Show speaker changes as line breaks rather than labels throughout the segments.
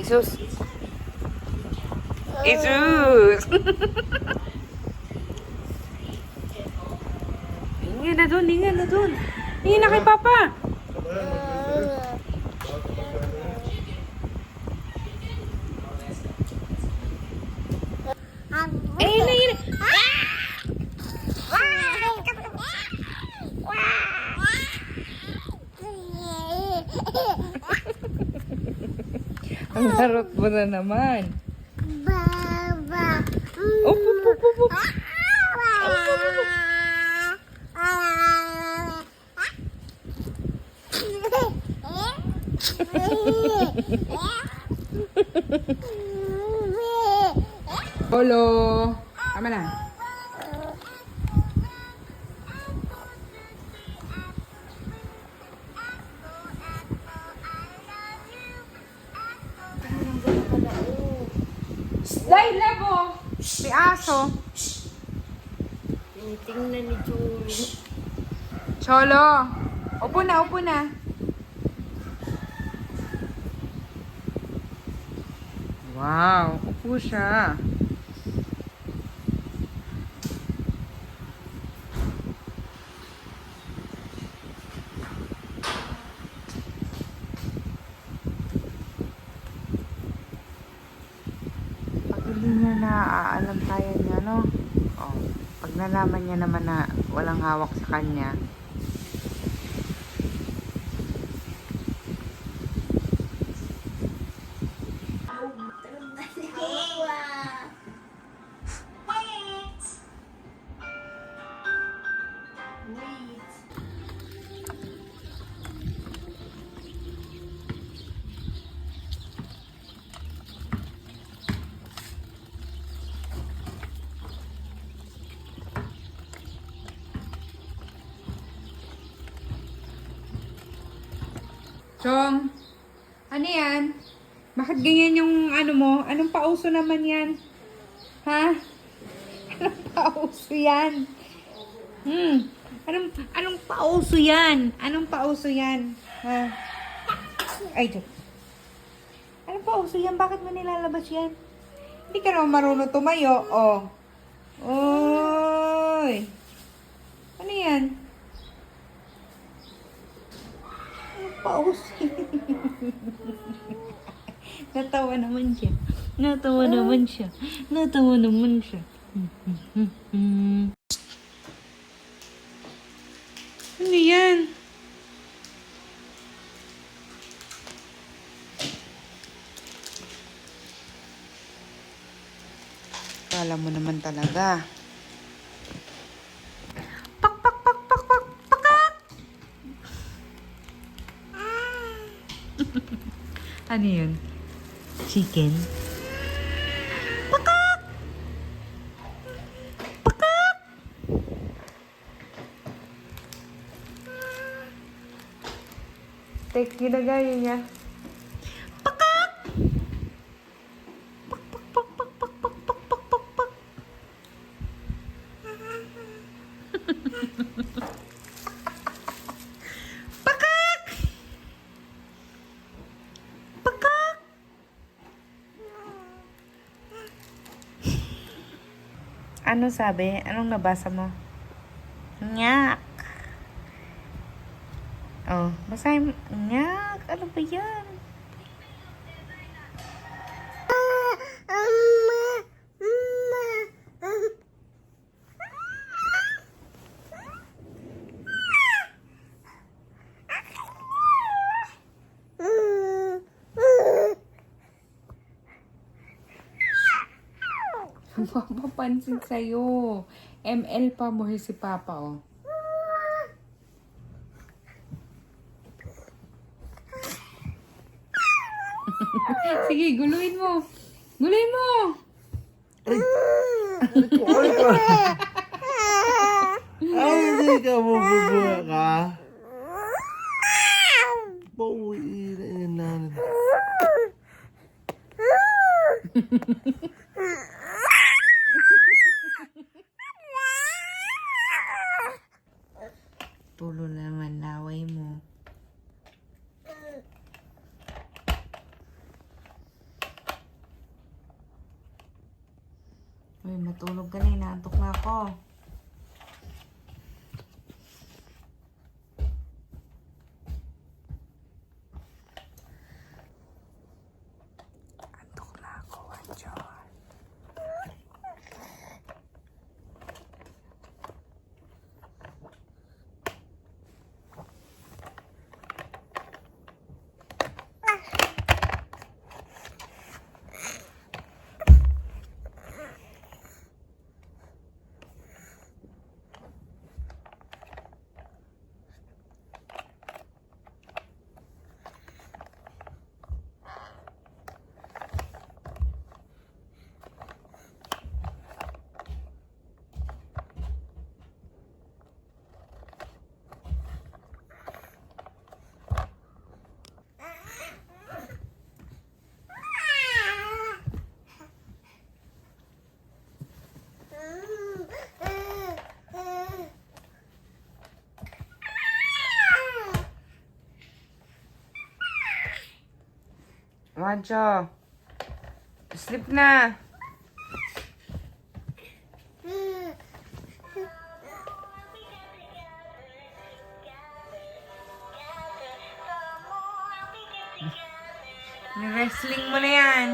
Isus. Isus. Hinga na dun, hinga na dun. Hinga na kay Papa. Eh, na yun. Ang harot mo na naman.
Baba.
Up, up, up, up, up. Polo. Tama na. Dahil labo. May aso.
Tinitingnan ni Cholo.
Cholo. Upo na, upo na. Wow, upo siya. Pag hindi niya naaalam tayo niya, no? Oh, pag nalaman niya naman na walang hawak sa kanya, Chong, ano yan? Bakit ganyan yung ano mo? Anong pauso naman yan? Ha? Anong pauso yan? Anong pauso yan? Anong pauso yan? Ha? Ay, Diyos. Anong pauso yan? Bakit mo nilalabas yan? Hindi ka naman marunong tumayo. Oh. Oy. Ano yan? Pauso. Natawa naman siya. Natawa naman siya. Natawa naman siya. Ano yan? Kala mo naman talaga. Pak, pak, pak, pak, pak, pakak! Ano yun? Chicken? Pakak! Pakak! Tek, ginagaya niya. Pakak! Pak, pak, pak, pak, pak, pak, pak, pak, pak, pak. Pakak! Pakak! Ano sabi? Anong nabasa mo? Nyak! Oh, basahin mo. Nyak! Ano ba yan? Mapapansin sa'yo. ML pa mo si Papa, oh. Sige, guluhin mo. Guluhin mo.
Ay, hindi ka mabubuha ka. Pauwi na yun namin. Pulo naman laway mo.
Uy, matulog ka na. Inaantok na ako. Antok na ako, Wancho. Wancho, sleep na. Wrestling mo na yan.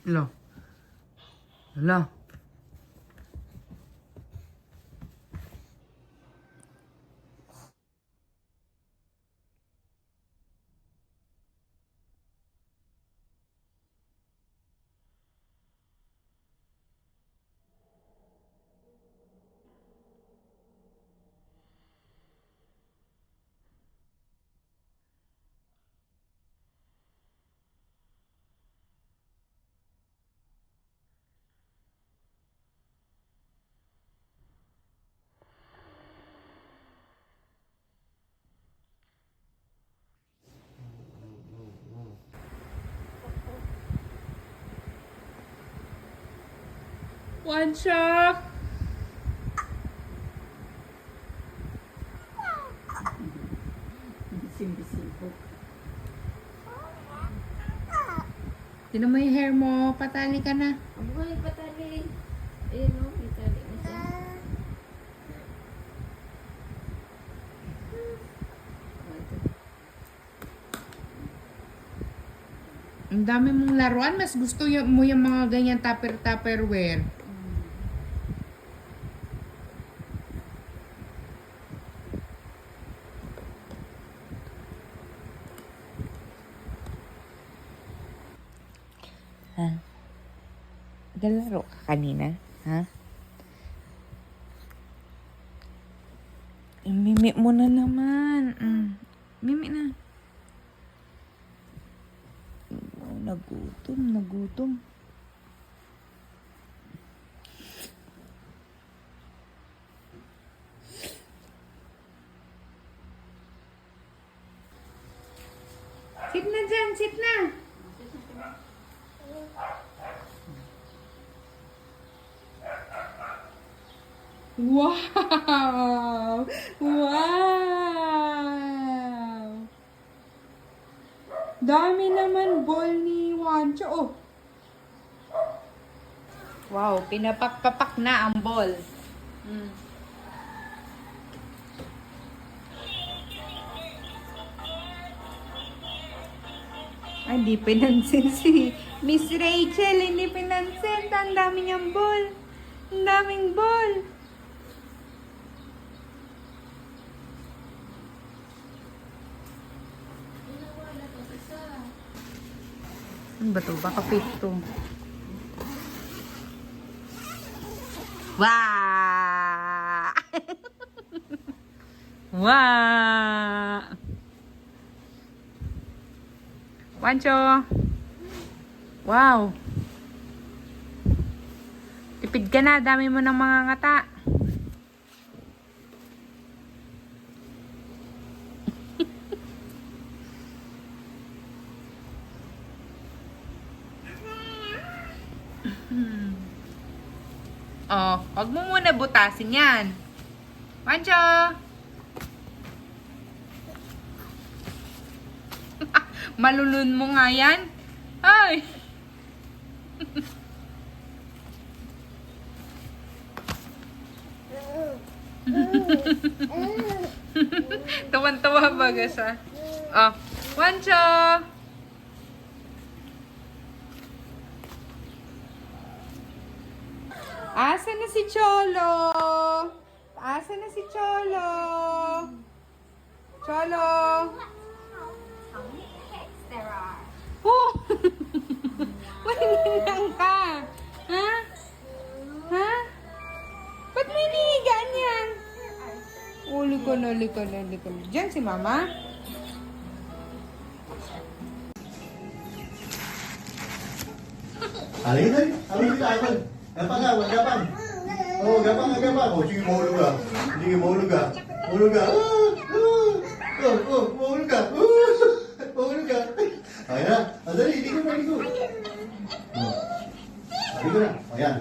Lo. Lo. Wancho. Tinan mo yung hair mo. Patali ka na.
Ang buhay patali. Ayun o, may tali na siya.
Ang dami mong laruan. Mas gusto mo yung mga ganyan tupperware. Ha? Galaro ka kanina? Ha? Mimi mo na naman. Mimi na. Oh, nagutom. Sit na dyan, sit na. Wow! Wow! Dami naman ball ni Wancho. Oh. Wow, pinapak-papak na ang ball. Ay, hindi pinansin si Miss Rachel. Hindi pinansin. Ang dami niyang ball. Ang daming ball. Ano ba ito? Baka fake to. Wow! Wow! Wancho! Wow! Tipid ka na. Dami mo ng mga ngata. Oh, wag mo muna butasin yan. Wancho! Malulun mo nga yan. Ay! Tawan-tawa bagas ah. Oh, Wancho! Asa na si Cholo? Asa na si Cholo? Cholo! Oh! Maninang ka! Ha? Ha? Ba't may nihigaan yan? Uli ko na. Diyan si Mama.
Halika ka, Ivan. Gapang. Oh, gapang. Oh, sige, mahulog ka. Mahulog ka. Mahulog ka. Mahulog ka. Ayan na. Dali, hindi ko. Halika na. Ayan.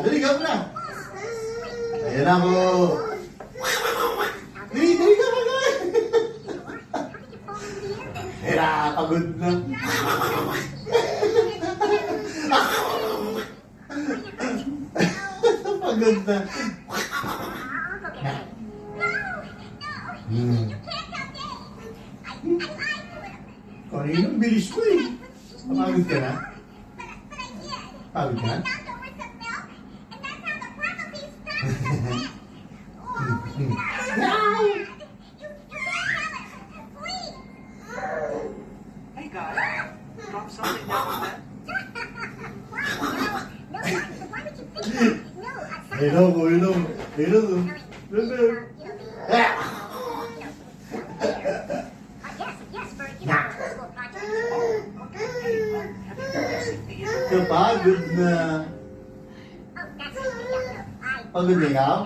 Dali, gapang na. Ayan na ako. Dali ka. Pagod na. Pagod na. Kanina, bilis ko eh. Pagod ka na? Pagod ka?
Hey guys, drop something now and then.
Ilong. Kapagod na. Pagod na ikaw?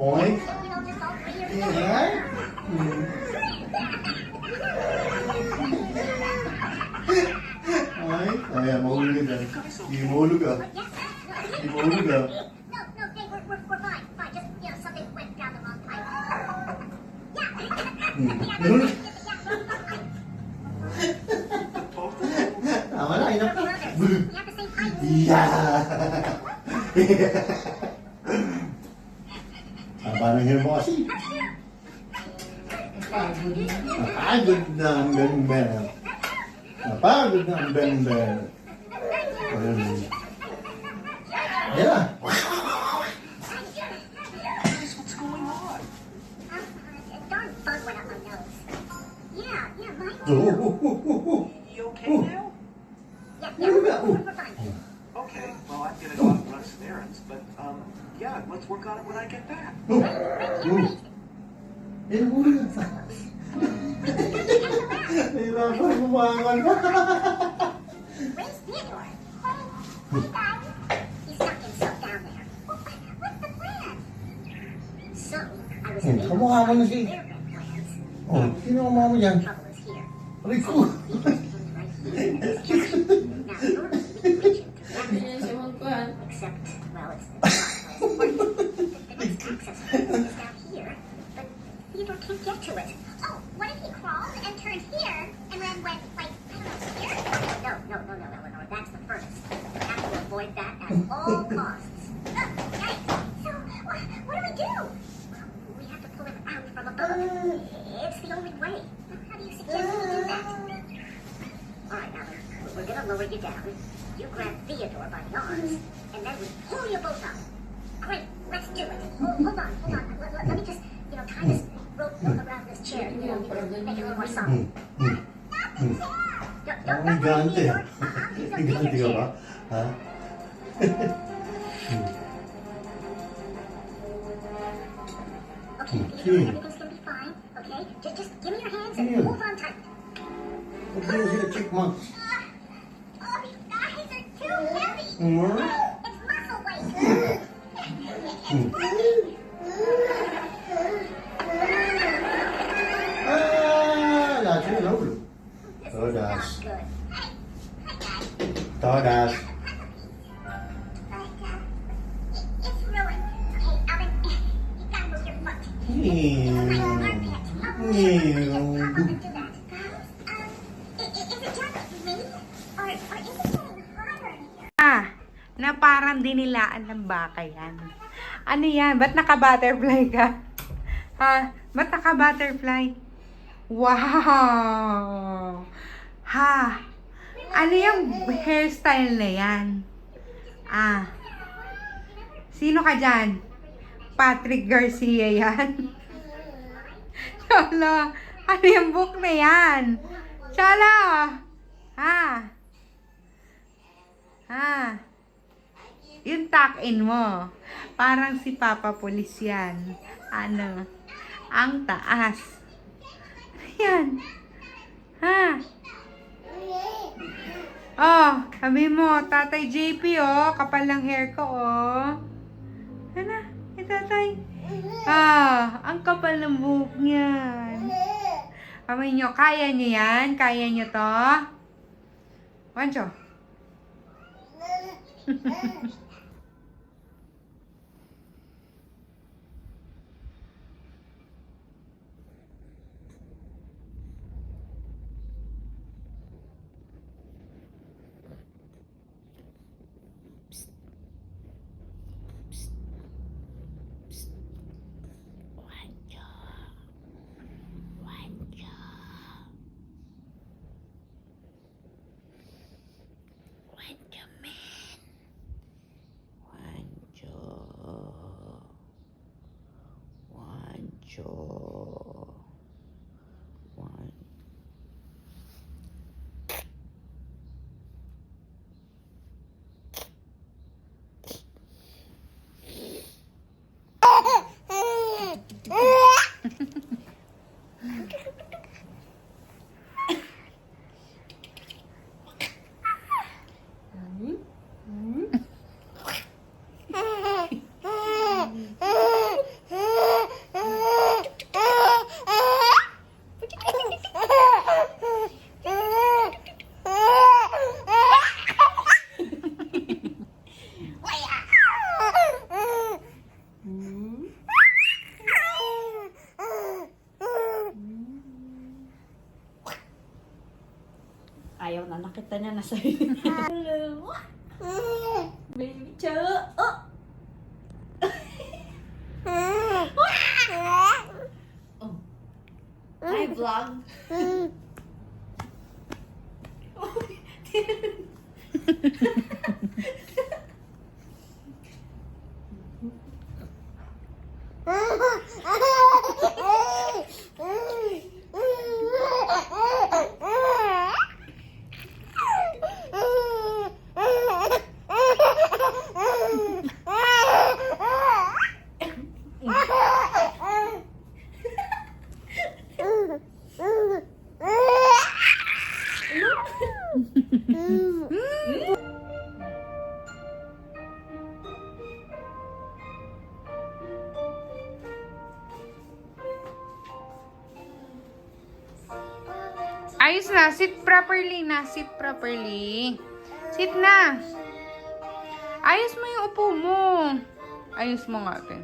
Oink. Ayan, mahulog ka dyan. Hindi mahulog ka. Mahulog ka. Mahulog. Tama na, inap ka. Yeah! Parang hirap mo kasi. Napagod na ang Ben-Ben. Napagod na ang Ben-Ben. Ayan. Ayan.
Guys, what's going on? You okay now? Okay, well, I'm gonna go out and run some errands, but, yeah, let's work on it when I get back.
Nahirapan bumangon.
Where's Theodore? Hey, Dad. He stuck himself down there. What's the plan? So, I was able to
Kamukha mo na si...
their plans.
Oh, sino ang mama dyan?
Trouble is here.
Aray ko.
He just came right here. Now, normally we can reach him through
Sabi
that,
niya siya magkuhan.
except, well, it's the next access point is down here, but Theodore can't get to it. Oh, what if he crawled and turned here and then went, like, I don't know, here? No, that's the furthest. We have to avoid that at all costs. Right. So, what do we do? Well, we have to pull him out from above. It's the only way. How do you suggest we do that? All right, now, we're gonna lower you down. You grab Theodore by the arms, and then we pull you both up. Great, let's do it. Hold on. Let me just, tie this rope around this chair, make it a little more solid. Don't
Ang
worry,
gante.
Theodore. He's a bigger
Gante ka ba?
chair.
Ha?
Okay, Theodore, everything's gonna be fine. Okay, just give me your hands and
Yeah.
hold on tight.
Huwag mo sila chipmunks.
Oh, these guys are too heavy.
Hmm?
It's muscle weight.
Ah, that's it, no.
This
Oh,
is not
that's-
good. Hey, guys.
Todas.
It's ruined. Okay, Alvin, you gotta move your foot.
Ew. Ew.
Do that. Is it just me? Or is it getting hotter here?
Na parang dinilaan ng baka yan. Ano yan? Ba't naka-butterfly ka? Ha? Ba't naka-butterfly? Wow! Ha? Ano yung hairstyle na yan? Sino ka dyan? Patrick Garcia yan? Chola! Ano yung book na yan? Chola! Ha? Yung tuck-in mo. Parang si Papa Police yan. Ano? Ang taas. Yan. Ha? Oh, sabi mo, Tatay JP, oh. Kapal ng hair ko, oh. Ano? Tatay. Ang kapal ng buhok niyan. Sabi nyo, kaya nyo yan? Kaya nyo to? Wancho?
Ayaw na nakita niya na sa'yo. Hello. Baby Cho. Oh! Oh. Hi, vlog.
Ayos na. Sit properly na. Sit properly. Sit na. Ayos mo yung upo mo. Ayos mo nga, ate.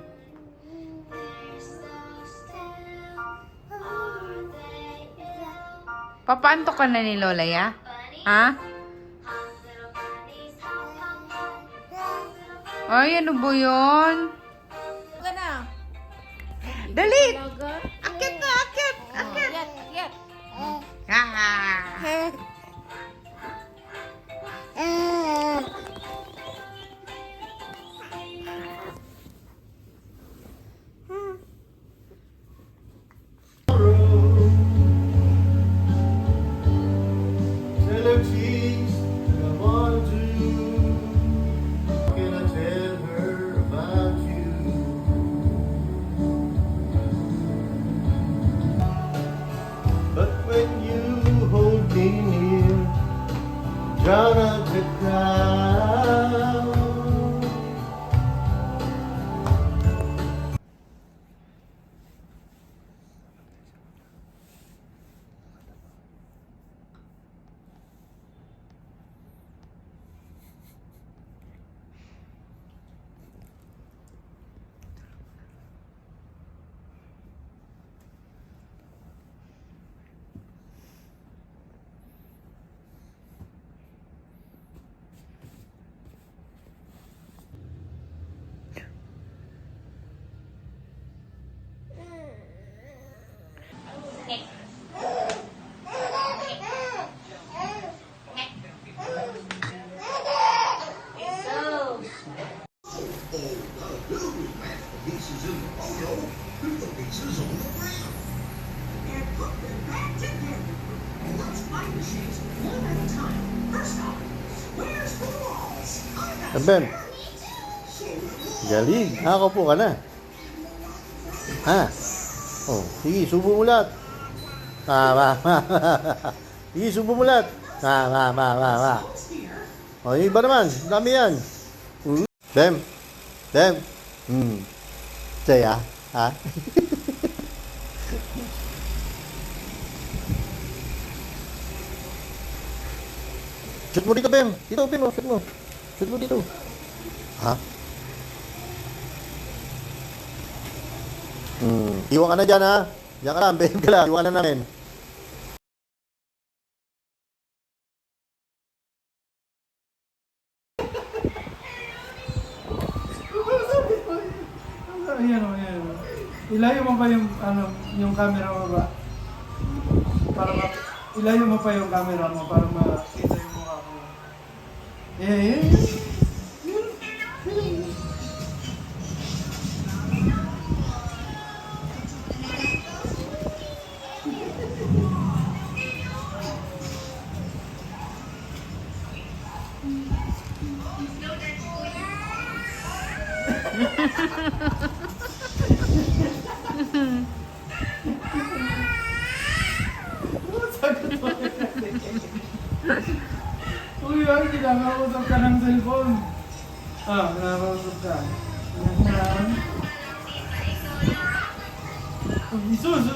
Papaanto ka na ni Lola, ya? Ha? Ay, ano ba yun?
Ka na.
Dali!
Talaga.
Akit na, akit! Akit!
Yat.
Ah!
Tell her cheese, come on to. Can I tell her about you? But when you hold me near, drown out the crowd. Bem. Galing. Nakakaupo ka na. Ha? Oh, sige, subo mo lahat. Sige, subo mo lahat. Oh, yung iba naman. Dami yan. Dem. Dem. Saya. Ha? Shoot mo dito, Bem. Dito, Bem. Oh, shoot mo. Shoot mo dito. Ha? Iwan ka na dyan, ha? Diyan ka lang, Bem ka lang. Iwan na namin.
Ayan o, ayan o. Ilayo mo pa yung, yung camera mo ba? Ilayo mo pa yung camera mo para makita yung mukha ko. Yeah. Uy, ay, kinakausap ka ng cellphone. Kinakausap ka. Yan. Isus!